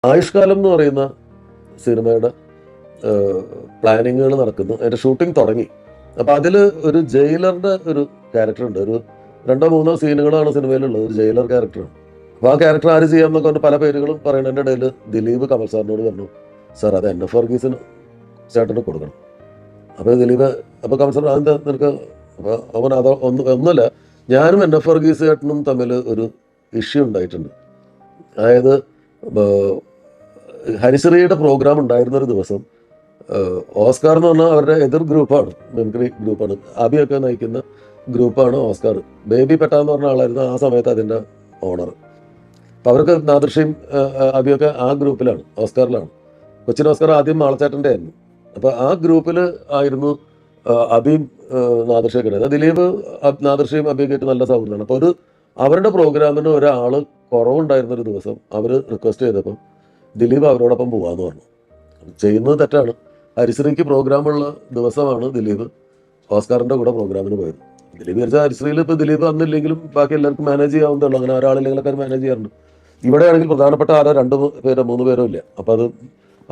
ആയുഷ്കാലം എന്ന് പറയുന്ന സിനിമയുടെ പ്ലാനിങ്ങുകൾ നടക്കുന്നു. അതിന്റെ ഷൂട്ടിംഗ് തുടങ്ങി. അപ്പൊ അതില് ഒരു ജയിലറുടെ ഒരു ക്യാരക്ടർ ഉണ്ട്. ഒരു 2-3 സീനുകളാണ് സിനിമയിലുള്ളത്. ഒരു ജയിലർ ക്യാരക്ടറാണ്. അപ്പൊ ആ ക്യാരക്ടർ ആര് ചെയ്യാമെന്നൊക്കെ പറഞ്ഞ് പല പേരുകളും പറയുന്നതിന്റെ ഇടയിൽ ദിലീപ് കമൽ സാറിനോട് പറഞ്ഞു, സാർ അത് NF വർഗീസിന് ചേട്ടന് കൊടുക്കണം. അപ്പൊ ദിലീപ് അപ്പൊ കമൽ സാർ അതെന്താ നിനക്ക്? അപ്പൊ അവൻ അത് ഒന്നുമല്ല, ഞാനും NF വർഗീസ് ചേട്ടനും തമ്മിൽ ഒരു ഇഷ്യൂ ഉണ്ടായിട്ടുണ്ട്. അതായത് ഹരിശ്രീയുടെ പ്രോഗ്രാം ഉണ്ടായിരുന്നൊരു ദിവസം ഓസ്കാർ എന്ന് പറഞ്ഞാൽ അവരുടെ എതിർ ഗ്രൂപ്പാണ്, മിമിക്രി ഗ്രൂപ്പാണ്, അബിയൊക്കെ നയിക്കുന്ന ഗ്രൂപ്പാണ് ഓസ്കാർ. ബേബി പെട്ട എന്ന് പറഞ്ഞ ആളായിരുന്നു ആ സമയത്ത് അതിൻ്റെ ഓണർ. അപ്പം അവർക്ക് നാദൃശ്യം അബിയൊക്കെ ആ ഗ്രൂപ്പിലാണ്, ഓസ്കാറിലാണ്. കൊച്ചിൻ ഓസ്കാർ ആദ്യം മാളച്ചേട്ടൻ്റെ ആയിരുന്നു. അപ്പോൾ ആ ഗ്രൂപ്പിൽ ആയിരുന്നു അബിയും നാദൃശ്യമൊക്കെ ഉണ്ടായത്. ദിലീപ് നാദൃശ്യം അബിയൊക്കെ ആയിട്ട് നല്ല സൗഹൃദമാണ്. അപ്പോൾ അവരുടെ പ്രോഗ്രാമിന് ഒരാൾ കുറവുണ്ടായിരുന്നൊരു ദിവസം അവർ റിക്വസ്റ്റ് ചെയ്തപ്പോൾ ദിലീപ് അവരോടൊപ്പം പോകാമെന്ന് പറഞ്ഞു. ചെയ്യുന്നത് തെറ്റാണ്. ഹരിശ്രീക്ക് പ്രോഗ്രാമുള്ള ദിവസമാണ് ദിലീപ് ഓസ്കാറിൻ്റെ കൂടെ പ്രോഗ്രാമിന് പോയത്. ദിലീപ് വിചാരിച്ചാൽ ഹരിശ്രീയിൽ ഇപ്പോൾ ദിലീപ് അന്നില്ലെങ്കിലും ബാക്കി എല്ലാവർക്കും മാനേജ് ചെയ്യാവുന്നതുള്ളൂ. അങ്ങനെ ഒരാളില്ലെങ്കിലൊക്കെ മാനേജ് ചെയ്യാറുണ്ട്. ഇവിടെയാണെങ്കിൽ പ്രധാനപ്പെട്ട ആരോ 2 പേരോ ഇല്ല. അപ്പോൾ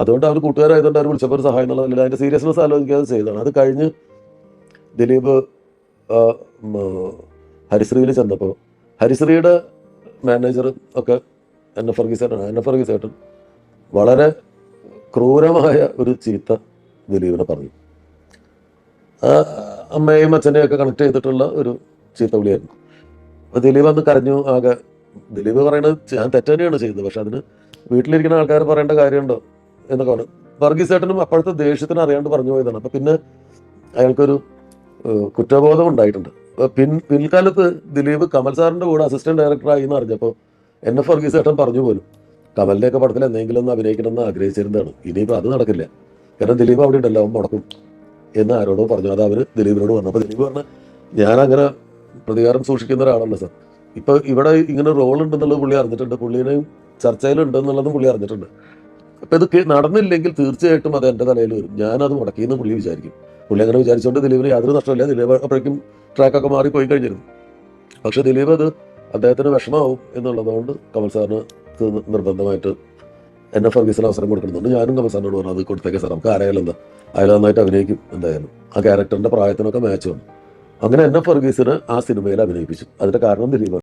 അതുകൊണ്ട് അവർ കൂട്ടുകാരായതുകൊണ്ട് അവർ വിളിച്ചപ്പോൾ ഒരു സഹായം എന്നുള്ളതല്ല, അതിൻ്റെ സീരിയസ്നെസ് ആലോചിക്കാതെ ചെയ്തതാണ്. അത് കഴിഞ്ഞ് ദിലീപ് ഹരിശ്രീയിൽ ചെന്നപ്പോൾ ഹരിശ്രീയുടെ മാനേജർ ഒക്കെ NF വർഗീസ് ഏട്ടൻ വളരെ ക്രൂരമായ ഒരു ചീത്ത ദിലീപിനെ പറഞ്ഞു. അമ്മയെയും അച്ഛനെയും ഒക്കെ കണക്ട് ചെയ്തിട്ടുള്ള ഒരു ചീത്ത വിളിയായിരുന്നു. അപ്പോൾ ദിലീപ് അന്ന് കരഞ്ഞു ആകെ. ദിലീപ് പറയുന്നത് ഞാൻ തെറ്റ് തന്നെയാണ് ചെയ്തത്, പക്ഷെ അതിന് വീട്ടിലിരിക്കുന്ന ആൾക്കാർ പറയേണ്ട കാര്യമുണ്ടോ എന്നൊക്കെ പറഞ്ഞു. വർഗീസ് ഏട്ടനും അപ്പോഴത്തെ ദേഷ്യത്തിന് അറിയാണ്ട് പറഞ്ഞു പോയതാണ്. അപ്പം പിന്നെ അയാൾക്കൊരു കുറ്റബോധം ഉണ്ടായിട്ടുണ്ട്. പിൽക്കാലത്ത് ദിലീപ് കമൽ സാറിൻ്റെ കൂടെ അസിസ്റ്റന്റ് ഡയറക്ടറായി എന്ന് അറിഞ്ഞപ്പോൾ NF വർഗീസ് ഏട്ടൻ പറഞ്ഞു പോലും കമലിൻ്റെയൊക്കെ പടത്തിൽ എന്തെങ്കിലും ഒന്ന് അഭിനയിക്കണമെന്ന് ആഗ്രഹിച്ചിരുന്നതാണ്. ഇനിയിപ്പോൾ അത് നടക്കില്ല, കാരണം ദിലീപ് അവിടെ ഉണ്ടല്ലോ, അവൻ മുടക്കും എന്ന് ആരോടോ പറഞ്ഞു. അത് അവർ ദിലീപിനോട് പറഞ്ഞു. അപ്പോൾ ദിലീപ് പറഞ്ഞു, ഞാനങ്ങനെ പ്രതികാരം സൂക്ഷിക്കുന്ന ഒരാളല്ല സാർ. ഇപ്പോൾ ഇവിടെ ഇങ്ങനെ റോൾ ഉണ്ടെന്നുള്ളത് പുള്ളി അറിഞ്ഞിട്ടുണ്ട്, പുള്ളിനെയും ചർച്ചയിലുണ്ടെന്നുള്ളതും പുള്ളി അറിഞ്ഞിട്ടുണ്ട്. അപ്പോൾ ഇത് നടന്നില്ലെങ്കിൽ തീർച്ചയായിട്ടും അത് എൻ്റെ തലയിൽ വരും, ഞാനത് മുടക്കിയെന്ന് പുള്ളി വിചാരിക്കും. പുള്ളി അങ്ങനെ വിചാരിച്ചുകൊണ്ട് ദിലീപിന് യാതൊരു നഷ്ടമില്ല. ദിലീപ് അപ്പോഴേക്കും ട്രാക്കൊക്കെ മാറിപ്പോയി കഴിഞ്ഞിരുന്നു. പക്ഷെ ദിലീപ് അത് അദ്ദേഹത്തിന് വിഷമാവും എന്നുള്ളതുകൊണ്ട് കമൽ സാറിന് നിർബന്ധമായിട്ട് NF വർഗീസിന് അവസരം കൊടുക്കുന്നുണ്ട്. ഞാനും കമൽ സാറിനോട് പറഞ്ഞു, അത് കൊടുത്തേക്ക് സാർ, നമുക്ക് ആരായാലും എന്താ, അയാൾ നന്നായിട്ട് അഭിനയിക്കും, എന്തായാലും ആ ക്യാരക്ടറിൻ്റെ പ്രായത്തിനൊക്കെ മാച്ച് വന്നു. അങ്ങനെ NF വർഗീസിന് ആ സിനിമയിൽ അഭിനയിപ്പിച്ചു. അതിൻ്റെ കാരണം ദിലീപാണ്.